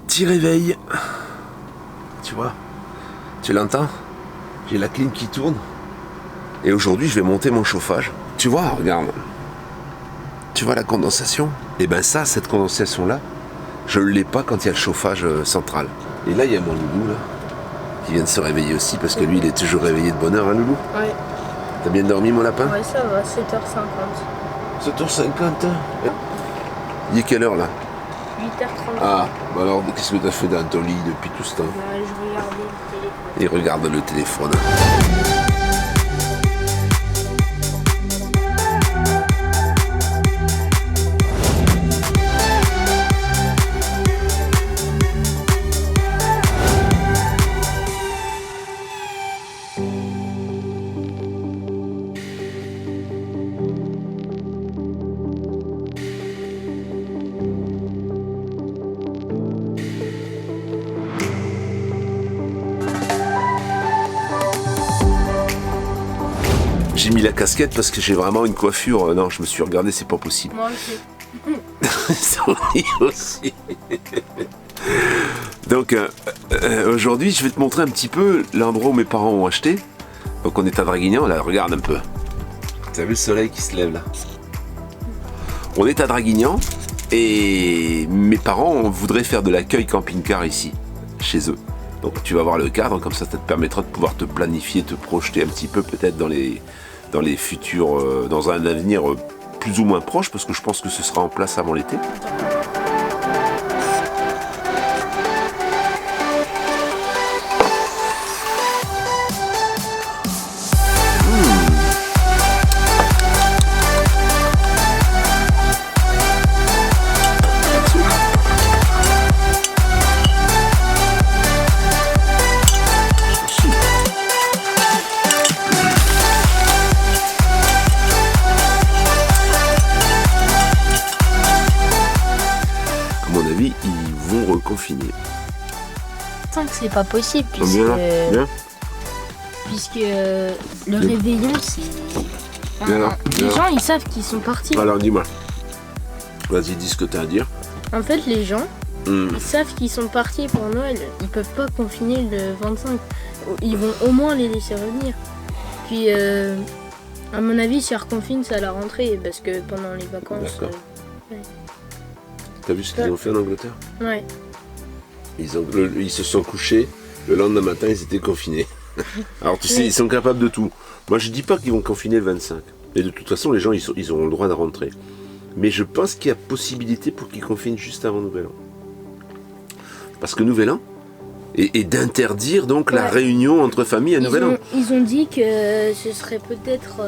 Petit réveil. Tu vois? Tu l'entends? J'ai la clim qui tourne. Et aujourd'hui, je vais monter mon chauffage. Tu vois, regarde. Tu vois la condensation? Et ben ça, cette condensation-là, je ne l'ai pas quand il y a le chauffage central. Et là, il y a mon loulou, là, qui vient de se réveiller aussi, parce que lui, il est toujours réveillé de bonne heure, hein, loulou? Ouais. T'as bien dormi, mon lapin? Ouais, ça va, 7h50. 7h50. Il est quelle heure, là? 8h30. Ah, bah alors, qu'est-ce que t'as fait dans ton lit depuis tout ce temps? Ouais, je regardais le téléphone. Il regarde le téléphone. J'ai mis la casquette parce que j'ai vraiment une coiffure. Non, je me suis regardé, c'est pas possible. Moi aussi. Sorry aussi. Donc aujourd'hui, je vais te montrer un petit peu l'endroit où mes parents ont acheté. Donc on est à Draguignan, là, regarde un peu. T'as vu le soleil qui se lève là? On est à Draguignan et mes parents voudraient faire de l'accueil camping-car ici, chez eux. Donc tu vas voir le cadre, comme ça te permettra de pouvoir te planifier, te projeter un petit peu peut-être dans les futurs, dans un avenir plus ou moins proche, parce que je pense que ce sera en place avant l'été. Ils vont reconfiner. Tant que c'est pas possible, puisque le réveillon, c'est... Les gens, ils savent qu'ils sont partis. Alors dis-moi. Vas-y, dis ce que tu as à dire. En fait, les gens, ils savent qu'ils sont partis pour Noël. Ils peuvent pas confiner le 25. Ils vont au moins les laisser revenir. Puis, à mon avis, si ils reconfinent, c'est à la rentrée, parce que pendant les vacances... Ouais. T'as vu ce qu'ils ont fait en Angleterre? Ouais. Ils se sont couchés, le lendemain matin ils étaient confinés. Alors tu sais, ils sont capables de tout. Moi je dis pas qu'ils vont confiner le 25. Et de toute façon les gens ils auront le droit de rentrer. Mais je pense qu'il y a possibilité pour qu'ils confinent juste avant Nouvel An. Parce que Nouvel An, et d'interdire donc la réunion entre familles à Nouvel An. Ils ont dit que ce serait peut-être...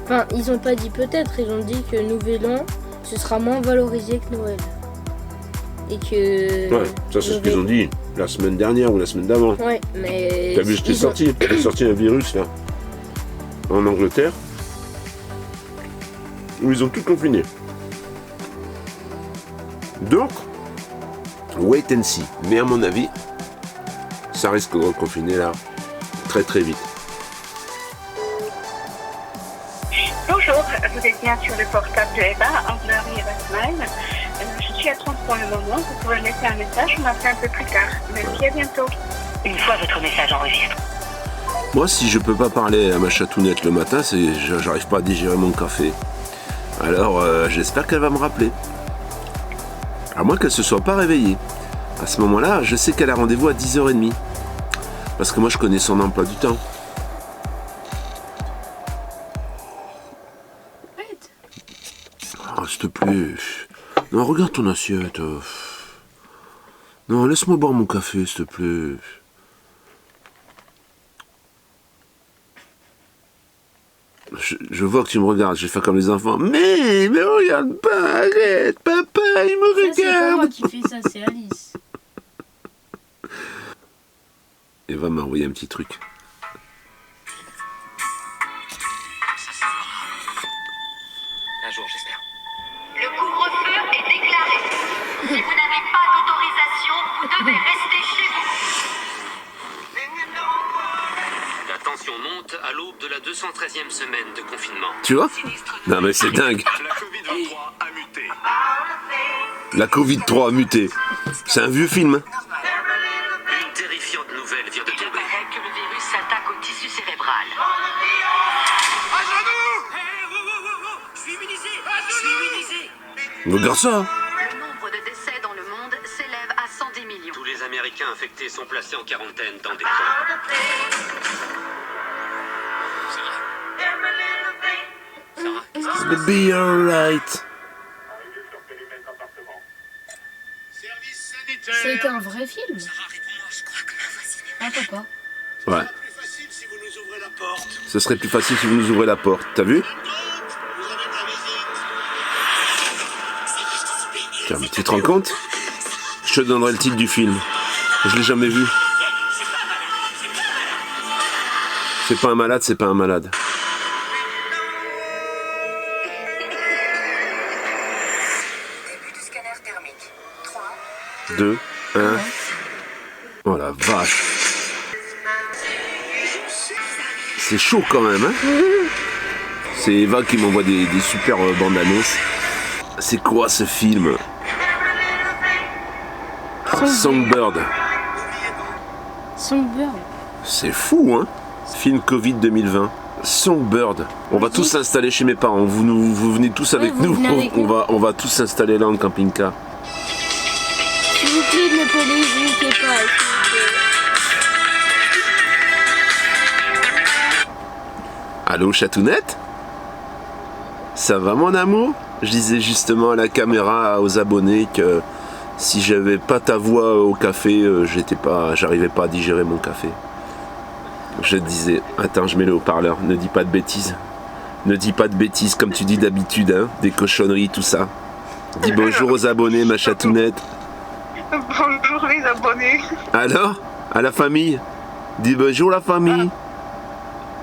Enfin, ils ont pas dit peut-être, ils ont dit que Nouvel An, ce sera moins valorisé que Noël. Et que... Ouais, ça c'est ce qu'ils ont dit la semaine dernière ou la semaine d'avant. Ouais, mais... T'as vu, j'ai sorti un virus là, en Angleterre, où ils ont tout confiné. Donc, wait and see. Mais à mon avis, ça risque de reconfiner là, très très vite. Bonjour, vous êtes bien sur le portable de Eva, Anglerie et Basmine. Je suis à 30 pour le moment, vous pouvez laisser un message, on m'appelle un peu plus tard. Merci, à bientôt. Une fois votre message enregistré. Moi, si je peux pas parler à ma chatounette le matin, c'est j'arrive pas à digérer mon café. Alors, j'espère qu'elle va me rappeler. À moins qu'elle se soit pas réveillée. À ce moment-là, je sais qu'elle a rendez-vous à 10h30. Parce que moi, je connais son emploi du temps. Oh, s'il te plaît. Non, regarde ton assiette. Non, laisse-moi boire mon café, s'il te plaît. Je vois que tu me regardes, je vais faire comme les enfants. Mais regarde pas, arrête, papa, il me regarde. C'est pas moi qui fais ça, c'est Alice. Eva m'a envoyé un petit truc. Un jour, j'espère. Le couvre-feu est déclaré. Si vous n'avez pas d'autorisation, vous devez rester chez vous. La tension monte à l'aube de la 213e semaine de confinement. Tu vois? Non mais c'est dingue. La Covid-23 a muté. La Covid-3 a muté. C'est un vieux film. Une terrifiante nouvelle vient de Il tomber. paraît que le virus s'attaque au tissu cérébral. Regarde ça. Hein. Le nombre de décès dans le monde s'élève à 110 millions. Tous les Américains infectés sont placés en quarantaine dans des camps. It'll be alright. C'était un vrai film. Ah, papa. Ouais. Ce serait plus facile si vous nous ouvrez la porte. T'as vu? Tiens, mais tu te rends compte? Je te donnerai le titre du film. Je l'ai jamais vu. C'est pas un malade, c'est pas un malade. Début du scanner thermique. 3. 2, 1. Oh la vache. C'est chaud quand même, hein? C'est Eva qui m'envoie des super bandes annonces. C'est quoi ce film? Songbird. Songbird. C'est fou, hein? Film Covid 2020. Songbird. On va tous s'installer chez mes parents. Vous venez tous avec vous nous. venez avec nous. On va tous s'installer là en camping-car. S'il vous plaît, ne polémiquez pas. s'il vous plaît. Allô, Chatounette? Ça va, mon amour? Je disais justement à la caméra, aux abonnés, que si j'avais pas ta voix au café, j'arrivais pas à digérer mon café. Je te disais, attends, je mets le haut-parleur, ne dis pas de bêtises. Ne dis pas de bêtises comme tu dis d'habitude, hein, des cochonneries, tout ça. Dis bonjour aux abonnés, ma Chatounette. Bonjour les abonnés. Alors? À la famille? Dis bonjour la famille.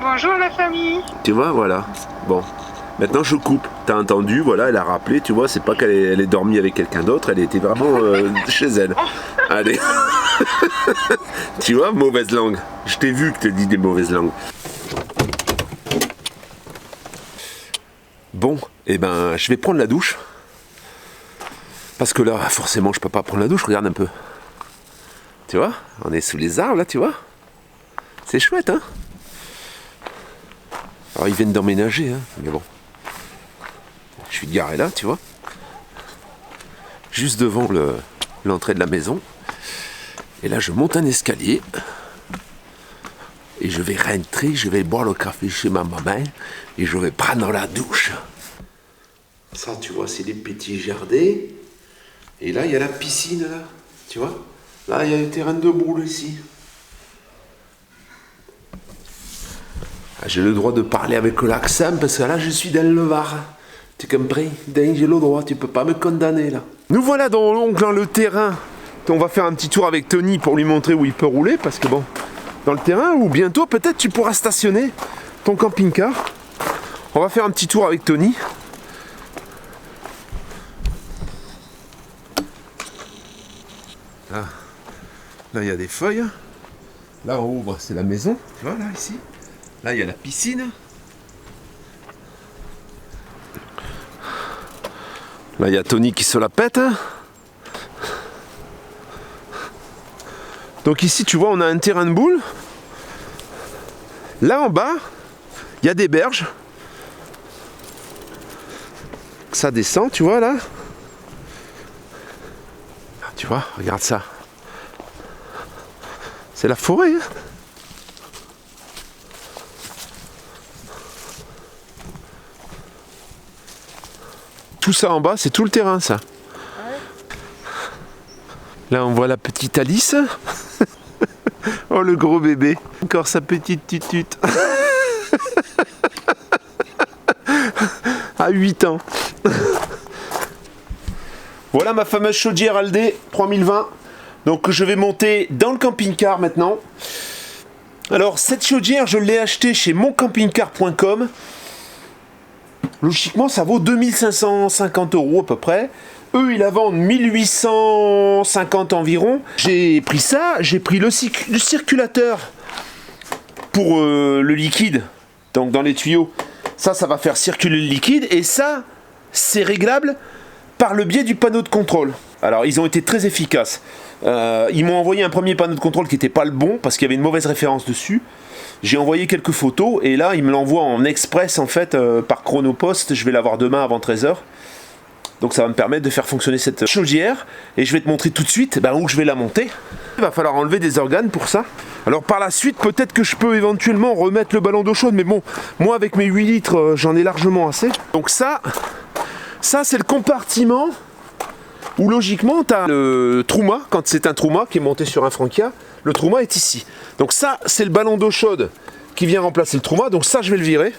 Bonjour la famille. Tu vois, voilà. Bon. Maintenant, je coupe. T'as entendu, voilà, elle a rappelé, tu vois, c'est pas qu'elle est dormie avec quelqu'un d'autre, elle était vraiment chez elle. Allez. Tu vois, mauvaise langue. Je t'ai vu que tu dis des mauvaises langues. Bon, eh ben, je vais prendre la douche. Parce que là, forcément, je peux pas prendre la douche, regarde un peu. Tu vois, on est sous les arbres, là, tu vois. C'est chouette, hein. Alors, ils viennent d'emménager, hein, mais bon. Je suis garé là, tu vois. Juste devant l'entrée de la maison. Et là, je monte un escalier. Et je vais rentrer, je vais boire le café chez ma maman. Et je vais prendre la douche. Ça, tu vois, c'est des petits jardins. Et là, il y a la piscine, là. Tu vois? Là, il y a le terrain de boule ici. Ah, j'ai le droit de parler avec l'accent parce que là, je suis dans le Var. Tu compris? J'ai le droit, tu peux pas me condamner là. Nous voilà donc dans le terrain. On va faire un petit tour avec Tony pour lui montrer où il peut rouler parce que bon, dans le terrain où bientôt peut-être tu pourras stationner ton camping-car. On va faire un petit tour avec Tony. Là, il y a des feuilles. Là en haut, c'est la maison. Tu vois là ici. Là, il y a la piscine. Là, il y a Tony qui se la pète. Donc ici, tu vois, on a un terrain de boule. Là, en bas, il y a des berges. Ça descend, tu vois, là. Tu vois, regarde ça. C'est la forêt, hein. Tout ça en bas, c'est tout le terrain, ça. Là, on voit la petite Alice. Oh, le gros bébé. Encore sa petite tutute. À 8 ans. Voilà ma fameuse chaudière Aldé 3020. Donc, je vais monter dans le camping-car maintenant. Alors, cette chaudière, je l'ai achetée chez moncampingcar.com. Logiquement, ça vaut 2550 € à peu près. Eux, ils la vendent 1850 environ. J'ai pris ça, j'ai pris le circulateur pour le liquide. Donc dans les tuyaux, ça va faire circuler le liquide. Et ça, c'est réglable par le biais du panneau de contrôle. Alors ils ont été très efficaces. Ils m'ont envoyé un premier panneau de contrôle qui n'était pas le bon parce qu'il y avait une mauvaise référence dessus. J'ai envoyé quelques photos et là ils me l'envoient en express en fait par Chronopost. Je vais l'avoir demain avant 13h. Donc ça va me permettre de faire fonctionner cette chaudière et je vais te montrer tout de suite où je vais la monter. Il va falloir enlever des organes pour ça. Alors par la suite peut-être que je peux éventuellement remettre le ballon d'eau chaude, mais bon, moi avec mes 8 litres j'en ai largement assez. Donc ça c'est le compartiment où logiquement tu as le Truma, quand c'est un Truma qui est monté sur un Frankia, le Truma est ici. Donc ça c'est le ballon d'eau chaude qui vient remplacer le Truma, donc ça je vais le virer.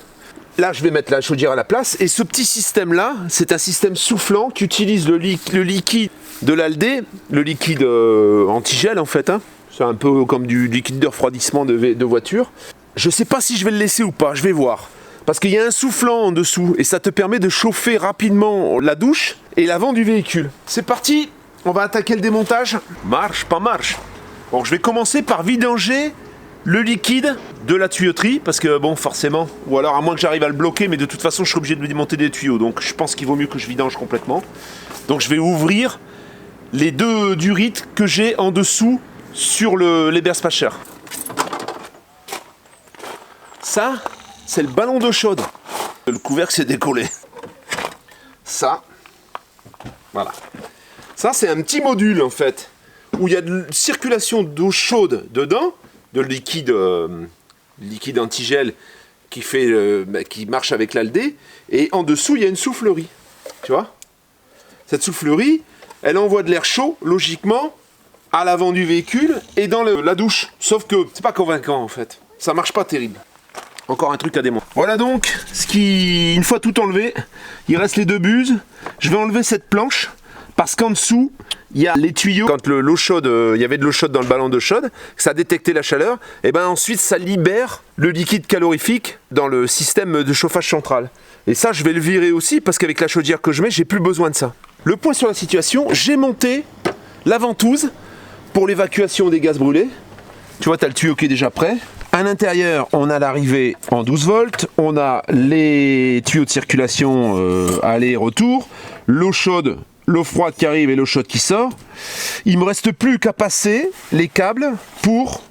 Là je vais mettre la chaudière à la place et ce petit système là, c'est un système soufflant qui utilise le liquide de l'Aldé, le liquide antigel en fait, hein. C'est un peu comme du liquide de refroidissement de voiture. Je sais pas si je vais le laisser ou pas, je vais voir. Parce qu'il y a un soufflant en dessous et ça te permet de chauffer rapidement la douche et l'avant du véhicule. C'est parti, on va attaquer le démontage. Marche, pas marche. Bon, je vais commencer par vidanger le liquide de la tuyauterie, parce que bon, forcément, ou alors à moins que j'arrive à le bloquer, mais de toute façon, je suis obligé de démonter des tuyaux, donc je pense qu'il vaut mieux que je vidange complètement. Donc je vais ouvrir les 2 durites que j'ai en dessous sur l'Eberspacher. Ça, c'est le ballon d'eau chaude. Le couvercle s'est décollé. Ça, voilà. Ça, c'est un petit module en fait, où il y a de circulation d'eau chaude dedans, de liquide antigel qui marche avec l'Aldé, et en dessous il y a une soufflerie, tu vois. Cette soufflerie, elle envoie de l'air chaud, logiquement, à l'avant du véhicule et dans la douche. Sauf que c'est pas convaincant en fait, ça marche pas terrible. Encore un truc à démonter. Voilà donc, une fois tout enlevé, il reste les 2 buses. Je vais enlever cette planche, parce qu'en dessous, il y a les tuyaux. Quand l'eau chaude, il y avait de l'eau chaude dans le ballon d'eau chaude, ça a détecté la chaleur, et ben ensuite ça libère le liquide calorifique dans le système de chauffage central. Et ça, je vais le virer aussi, parce qu'avec la chaudière que je mets, j'ai plus besoin de ça. Le point sur la situation, j'ai monté la ventouse pour l'évacuation des gaz brûlés. Tu vois, tu as le tuyau qui est déjà prêt. À l'intérieur, on a l'arrivée en 12 volts, on a les tuyaux de circulation aller-retour, l'eau chaude, l'eau froide qui arrive et l'eau chaude qui sort. Il me reste plus qu'à passer les câbles pour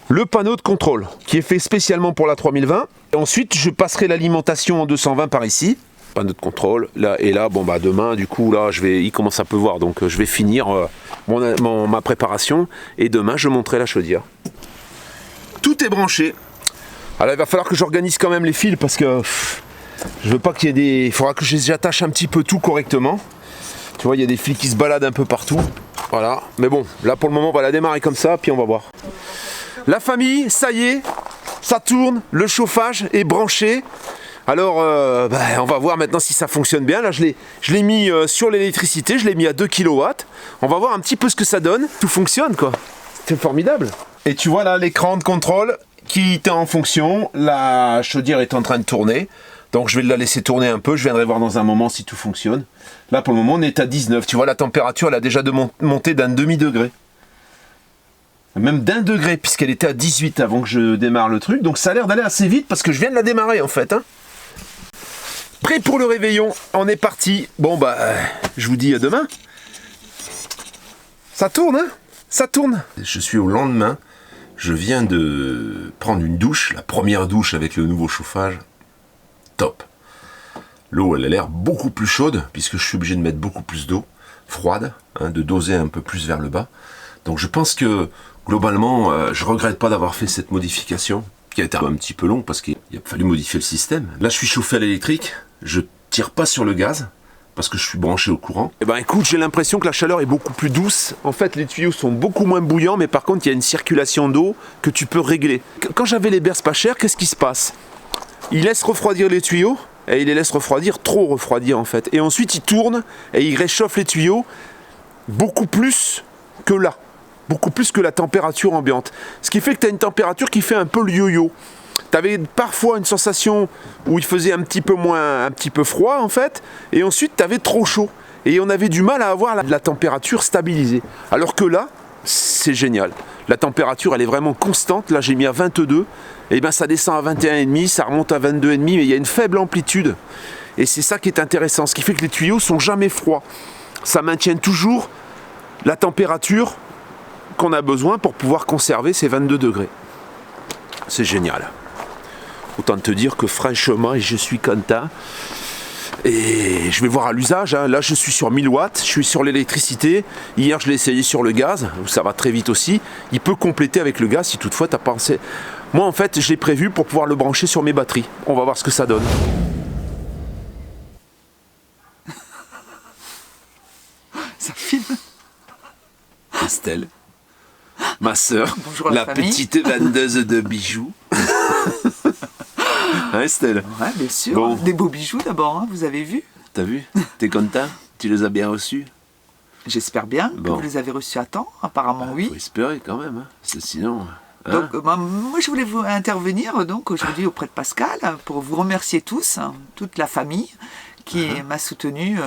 le panneau de contrôle qui est fait spécialement pour la 3020. Et ensuite, je passerai l'alimentation en 220 par ici. Panneau de contrôle, là et là, bon bah demain du coup là il commence à pleuvoir, donc je vais finir ma préparation et demain je monterai la chaudière. Tout est branché. Alors il va falloir que j'organise quand même les fils parce que je veux pas qu'il y ait des... Il faudra que j'attache un petit peu tout correctement. Tu vois, il y a des fils qui se baladent un peu partout. Voilà, mais bon, là pour le moment on va la démarrer comme ça, puis on va voir. La famille, ça y est, ça tourne, le chauffage est branché. Alors, on va voir maintenant si ça fonctionne bien. Là, je l'ai mis sur l'électricité, je l'ai mis à 2 kW. On va voir un petit peu ce que ça donne. Tout fonctionne, quoi. C'est formidable. Et tu vois là l'écran de contrôle qui était en fonction. La chaudière est en train de tourner. Donc, je vais la laisser tourner un peu. Je viendrai voir dans un moment si tout fonctionne. Là, pour le moment, on est à 19. Tu vois, la température, elle a déjà monté d'un demi-degré. Même d'1 degré, puisqu'elle était à 18 avant que je démarre le truc. Donc, ça a l'air d'aller assez vite parce que je viens de la démarrer, en fait, hein. Prêt pour le réveillon, on est parti. Bon bah, je vous dis à demain. Ça tourne, hein? Ça tourne. Je suis au lendemain. Je viens de prendre une douche, la première douche avec le nouveau chauffage. Top. L'eau, elle a l'air beaucoup plus chaude, puisque je suis obligé de mettre beaucoup plus d'eau froide, hein, de doser un peu plus vers le bas. Donc je pense que, globalement, je regrette pas d'avoir fait cette modification, qui a été un petit peu long, parce qu'il a fallu modifier le système. Là, je suis chauffé à l'électrique. Je tire pas sur le gaz parce que je suis branché au courant. Et ben écoute, j'ai l'impression que la chaleur est beaucoup plus douce. En fait, les tuyaux sont beaucoup moins bouillants, mais par contre, il y a une circulation d'eau que tu peux régler. Quand j'avais les Eberspacher, qu'est-ce qui se passe? Il laisse refroidir les tuyaux et il les laisse refroidir, trop refroidir en fait. Et ensuite, il tourne et il réchauffe les tuyaux beaucoup plus que là. Beaucoup plus que la température ambiante. Ce qui fait que tu as une température qui fait un peu le yo-yo. Tu avais parfois une sensation où il faisait un petit peu froid en fait, et ensuite tu avais trop chaud. Et on avait du mal à avoir la température stabilisée. Alors que là, c'est génial. La température, elle est vraiment constante. Là, j'ai mis à 22, et bien ça descend à 21,5, ça remonte à 22,5, mais il y a une faible amplitude. Et c'est ça qui est intéressant, ce qui fait que les tuyaux sont jamais froids. Ça maintient toujours la température qu'on a besoin pour pouvoir conserver ces 22 degrés. C'est génial. Autant te dire que franchement, je suis content. Et je vais voir à l'usage, hein. Là je suis sur 1000 watts, je suis sur l'électricité. Hier je l'ai essayé sur le gaz, ça va très vite aussi. Il peut compléter avec le gaz si toutefois tu as pensé. Moi en fait je l'ai prévu pour pouvoir le brancher sur mes batteries. On va voir ce que ça donne. Ça filme. Estelle, ma soeur, Bonjour la famille. petite vendeuse de bijoux. Hein Estelle? Ouais, bien sûr. Bon. Des beaux bijoux d'abord, hein, vous avez vu? T'as vu? T'es content? Tu les as bien reçus? J'espère bien Bon. que vous les avez reçus à temps. Apparemment, oui. Faut espérer quand même, hein. Sinon... hein. Donc, moi, je voulais vous intervenir donc aujourd'hui auprès de Pascal pour vous remercier tous, hein, toute la famille qui m'a soutenu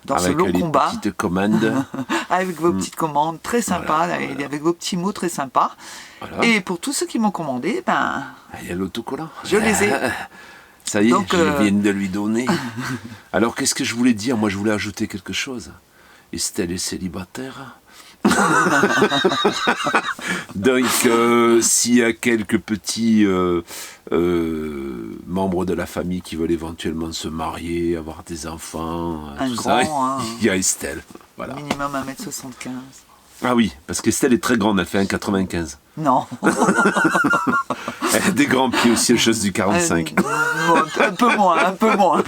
dans ce Avec long les combat, petites commandes. avec vos petites commandes très sympas, Voilà, et voilà. avec vos petits mots très sympas. Voilà. Et pour tous ceux qui m'ont commandé, ben, Il y a l'autocollant. je les ai. Ça y est, Donc, je viens de lui donner. Alors, qu'est-ce que je voulais dire? Moi, je voulais ajouter quelque chose. Estelle est célibataire. Donc, s'il y a quelques petits membres de la famille qui veulent éventuellement se marier, avoir des enfants, Un tout ça, grand, hein. il y a Estelle. Voilà. Minimum 1m75. Ah oui, parce qu'Estelle est très grande, elle fait 1,95. Non. Elle a des grands pieds aussi, chose du 45. Bon, un peu moins.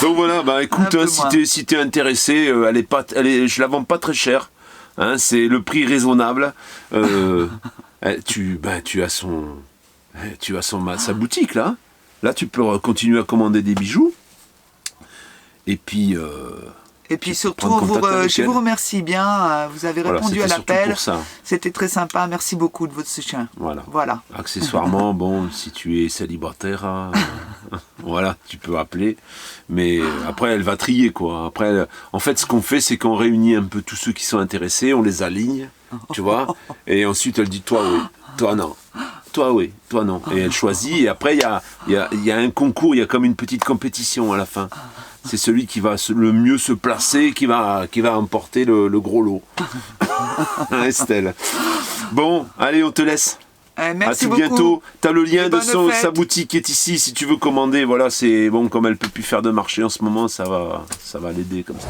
Donc voilà, bah écoute, Un peu hein, moins. si t'es intéressé, je la vends pas très cher. Hein, c'est le prix raisonnable. Tu as sa boutique là. Là, tu peux continuer à commander des bijoux. Et puis, Et puis surtout, prendre contact avec je elle. vous remercie bien. Vous avez voilà, répondu à c'était surtout l'appel. pour ça. C'était très sympa. Merci beaucoup de votre soutien. Voilà. Voilà. Accessoirement, bon, si tu es célibataire, voilà, tu peux appeler. Mais après, elle va trier, quoi. Après, en fait, ce qu'on fait, c'est qu'on réunit un peu tous ceux qui sont intéressés, on les aligne, tu vois. Et ensuite, elle dit, toi, oui, toi, non. Toi, oui, toi, non. Et elle choisit. Et après, il y a un concours, il y a comme une petite compétition à la fin. C'est celui qui va le mieux se placer qui va emporter le gros lot. Hein, Estelle. Bon, allez, on te laisse. Merci à tout beaucoup. bientôt. T'as le lien Et de bonne fête. sa boutique qui est ici si tu veux commander. Voilà, c'est bon, comme elle peut plus faire de marché en ce moment, ça va l'aider comme ça.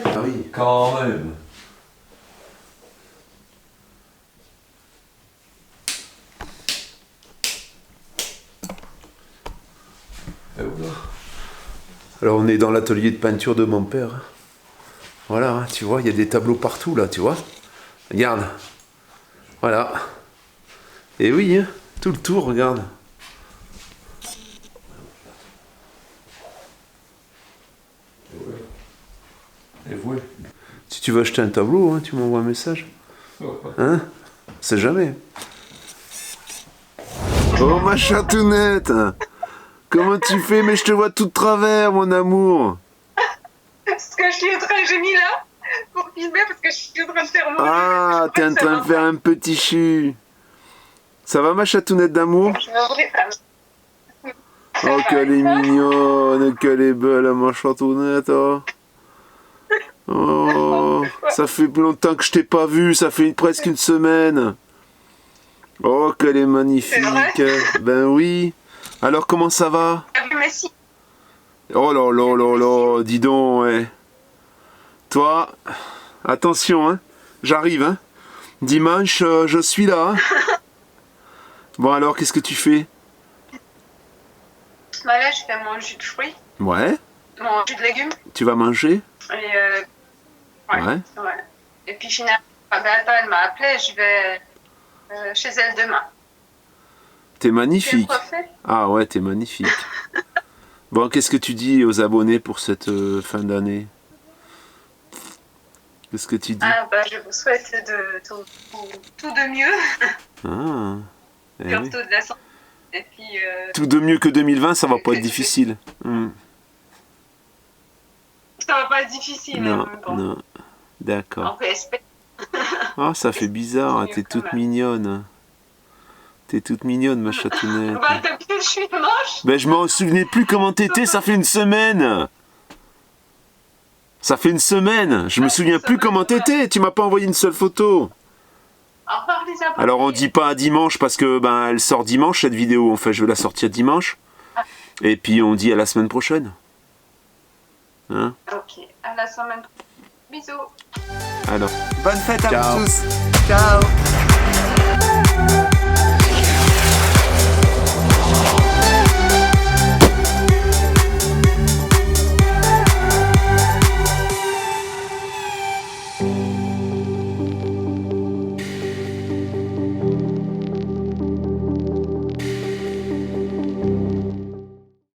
Ah oui, quand même. Alors on est dans l'atelier de peinture de mon père. Voilà, hein, tu vois, il y a des tableaux partout là, tu vois. Regarde. Voilà. Et oui, hein, tout le tour, regarde. Et voilà. Si tu veux acheter un tableau, hein, tu m'envoies un message. Hein? C'est jamais. Oh ma chatounette! Comment tu fais? Mais je te vois tout de travers, mon amour! Parce que j'ai mis là pour filmer parce que je suis en train de faire mon. Ah, t'es en train de faire un petit chu. Ça va ma chatounette d'amour? Je vais ouvrir ça. Oh qu'elle est mignonne, qu'elle est belle ma chatounette. Oh. Oh, ça fait longtemps que je t'ai pas vu, ça fait presque une semaine. Oh qu'elle est magnifique. C'est vrai? Ben oui. Alors comment ça va? T'as vu Messi? Oh là là là là, dis donc, ouais. Toi, attention, hein. J'arrive, hein. Dimanche, je suis là. Hein. Bon alors, qu'est-ce que tu fais? Bah là, je fais mon jus de fruits, Ouais. mon jus de légumes. Tu vas manger? Et Ouais. ouais. Et puis finalement, bah, attends, elle m'a appelé, je vais chez elle demain. T'es Tu es magnifique. coiffée? Ah ouais, t'es magnifique. Bon, qu'est-ce que tu dis aux abonnés pour cette fin d'année? Qu'est-ce que tu dis? Ah bah, je vous souhaite tout de mieux, Ah, eh oui. surtout de la santé. Et puis, Tout de mieux que 2020, ça va pas être difficile. ça va pas être difficile. Non, mais bon, non. D'accord. on peut espérer. Ah, ça fait bizarre, hein, t'es toute mignonne. T'es toute mignonne, ma chatounette. Bah, depuis que je suis moche. Ben, je m'en souvenais plus comment t'étais, ça fait une semaine. Ça fait une semaine. Je me souviens plus comment t'étais. Tu m'as pas envoyé une seule photo. Au revoir les abonnés. Alors, on dit pas dimanche parce que ben elle sort dimanche cette vidéo. Enfin, je vais la sortir dimanche. Et puis on dit à la semaine prochaine. Hein? Ok, à la semaine prochaine. Bisous. Alors. Bonne fête à Ciao. vous tous. Ciao.